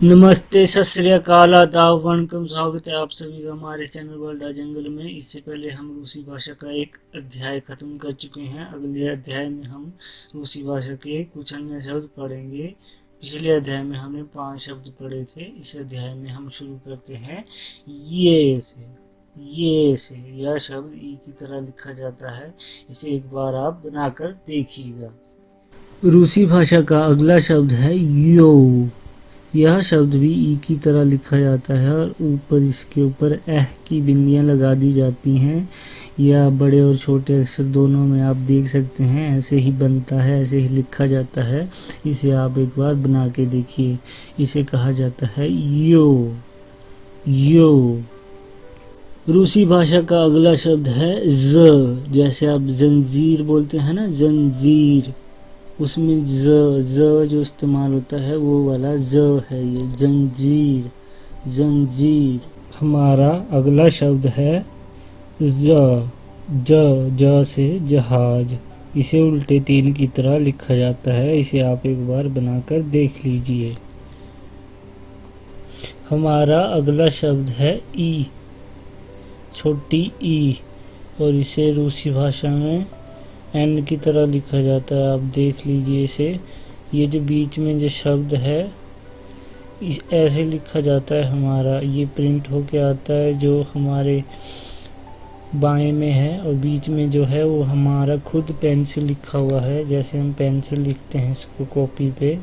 नमस्ते, सत श्री अकाल, आदाब, वणकम। स्वागत है आप सभी का हमारे चैनल वर्ल्ड जंगल में। इससे पहले हम रूसी भाषा का एक अध्याय खत्म कर चुके हैं। अगले अध्याय में हम रूसी भाषा के कुछ अन्य शब्द पढ़ेंगे। पिछले अध्याय में हमने 5 शब्द पढ़े थे। इस अध्याय में हम शुरू करते हैं ये से। ये से यह शब्द ई की तरह लिखा जाता है। इसे एक बार आप बनाकर देखिएगा। रूसी भाषा का अगला शब्द है यो। यह शब्द भी ई की तरह लिखा जाता है और ऊपर इसके ऊपर एह की बिंदियां लगा दी जाती हैं। यह बड़े और छोटे अक्षर दोनों में आप देख सकते हैं। ऐसे ही बनता है, ऐसे ही लिखा जाता है। इसे आप एक बार बना के देखिए। इसे कहा जाता है यो। यो। रूसी भाषा का अगला शब्द है ज। जैसे आप जंजीर बोलते हैं ना, जंजीर, उसमें ज जो इस्तेमाल होता है वो वाला ज है। ये जंजीर, जंजीर। हमारा अगला शब्द है ज। ज से जहाज। इसे उल्टे तीन की तरह लिखा जाता है। इसे आप एक बार बनाकर देख लीजिए। हमारा अगला शब्द है ई, छोटी ई, और इसे रूसी भाषा में एन की तरह लिखा जाता है। आप देख लीजिए इसे। ये जो बीच में जो शब्द है ऐसे लिखा जाता है। हमारा ये प्रिंट होके आता है जो हमारे बाएं में है, और बीच में जो है वो हमारा खुद पेन से लिखा हुआ है। जैसे हम पेन से लिखते हैं इसको कॉपी पे,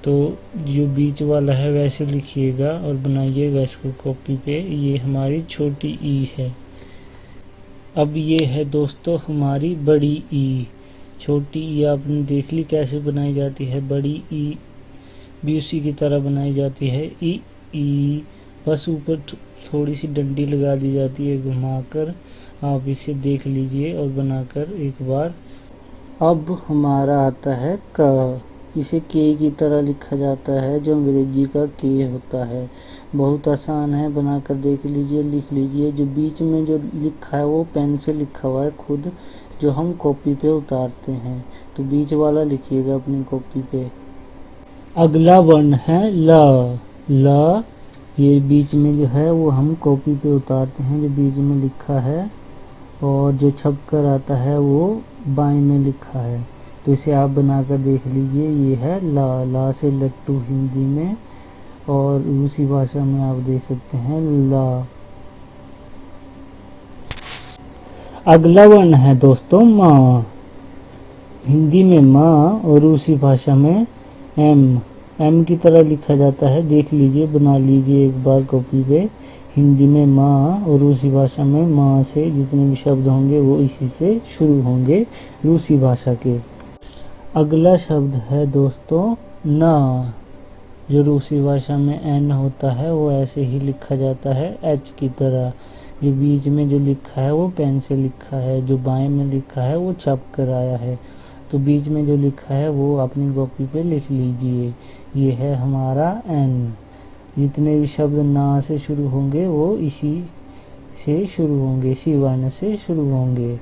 तो जो बीच वाला है वैसे लिखिएगा और बनाइएगा इसको कॉपी पे। ये हमारी छोटी ई है। अब ये है दोस्तों हमारी बड़ी ई। छोटी ई आपने देख ली कैसे बनाई जाती है। बड़ी ई भी उसी की तरह बनाई जाती है। ई बस ऊपर थोड़ी सी डंडी लगा दी जाती है घुमाकर। आप इसे देख लीजिए और बनाकर एक बार। अब हमारा आता है क। इसे के की तरह लिखा जाता है, जो अंग्रेजी का के होता है। बहुत आसान है, बनाकर देख लीजिए, लिख लीजिए। जो बीच में जो लिखा है वो पेन से लिखा हुआ है खुद, जो हम कॉपी पे उतारते हैं। तो बीच वाला लिखिएगा अपनी कॉपी पे। अगला वर्ण है ल। ल, ये बीच में जो है वो हम कॉपी पे उतारते हैं, जो बीच में लिखा है, और जो छप कर आता है वो बाएं में लिखा है। तो इसे आप बनाकर देख लीजिए। ये है ला। ला से लट्टू हिंदी में, और रूसी भाषा में आप देख सकते हैं ला। अगला वर्ण है दोस्तों माँ। हिंदी में माँ और रूसी भाषा में एम की तरह लिखा जाता है। देख लीजिए, बना लीजिए एक बार कॉपी पे। हिंदी में माँ और रूसी भाषा में माँ से जितने भी शब्द होंगे वो इसी से शुरू होंगे रूसी भाषा के। अगला शब्द है दोस्तों ना। जो रूसी भाषा में एन होता है वो ऐसे ही लिखा जाता है एच की तरह। जो बीच में जो लिखा है वो पेन से लिखा है, जो बाएं में लिखा है वो छप कर आया है। तो बीच में जो लिखा है वो अपनी कॉपी पे लिख लीजिए। ये है हमारा एन। जितने भी शब्द ना से शुरू होंगे वो इसी से शुरू होंगे, इसी वर्ण से शुरू होंगे।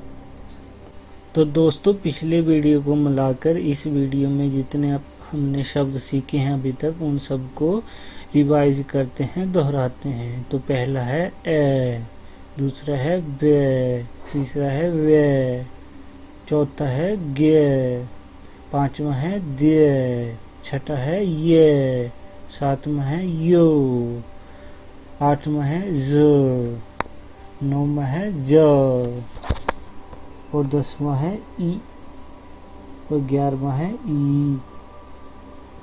तो दोस्तों पिछले वीडियो को मिलाकर इस वीडियो में जितने हमने शब्द सीखे हैं अभी तक, उन सबको रिवाइज करते हैं, दोहराते हैं। तो पहला है ए, दूसरा है बे, तीसरा है वे, चौथा है गे, पांचवा है दे, छठा है ये, सातवां है यो, आठवां है ज, नौवां है ज, और 10वां है ई, और 11वां है ई,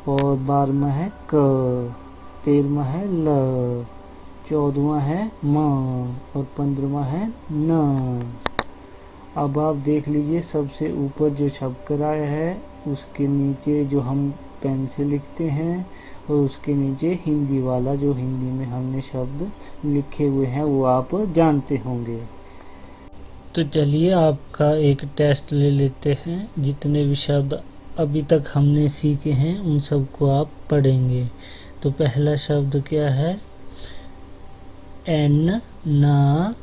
और 12वां है क, 13वां है ल, 14वां है म, और 15वां है न। अब आप देख लीजिए, सबसे ऊपर जो छप कर आया है उसके नीचे जो हम पेन से लिखते हैं, और उसके नीचे हिंदी वाला जो हिंदी में हमने शब्द लिखे हुए हैं वो आप जानते होंगे। तो चलिए आपका एक टेस्ट ले लेते हैं। जितने भी शब्द अभी तक हमने सीखे हैं उन सबको आप पढ़ेंगे। तो पहला शब्द क्या है? एन, ना,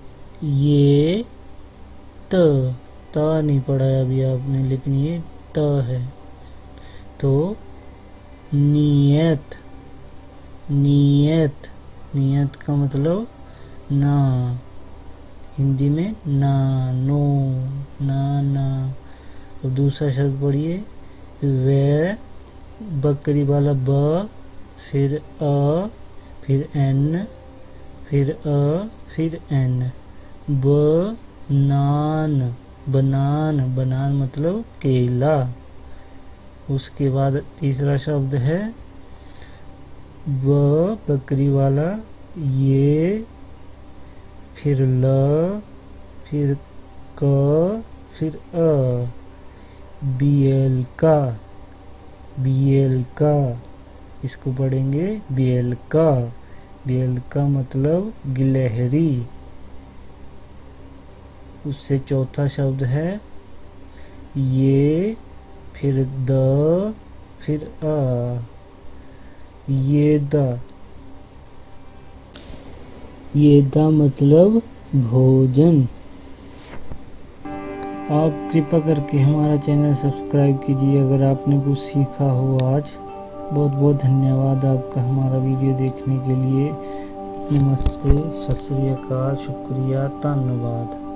ये, त। त नहीं पढ़ा है अभी आपने, लेकिन ये त है। तो नियत, नियत, नियत का मतलब ना, हिंदी में ना, नो, ना ना। और दूसरा शब्द पढ़िए, वे, बकरी वाला ब, फिर अ, फिर एन, फिर अ, फिर एन, बनान, बनान, बनान मतलब केला। उसके बाद तीसरा शब्द है ब, बकरी वाला ये, फिर ल, फिर क, फिर अ, बीएल का, बीएल का, इसको पढ़ेंगे बीएल का, बीएल का मतलब गिलहरी। उससे चौथा शब्द है ये, फिर द, फिर अ, ये द, ये द मतलब भोजन। आप कृपा करके हमारा चैनल सब्सक्राइब कीजिए अगर आपने कुछ सीखा हो आज। बहुत बहुत धन्यवाद आपका हमारा वीडियो देखने के लिए। नमस्ते, सत श्री अकाल, शुक्रिया, धन्यवाद।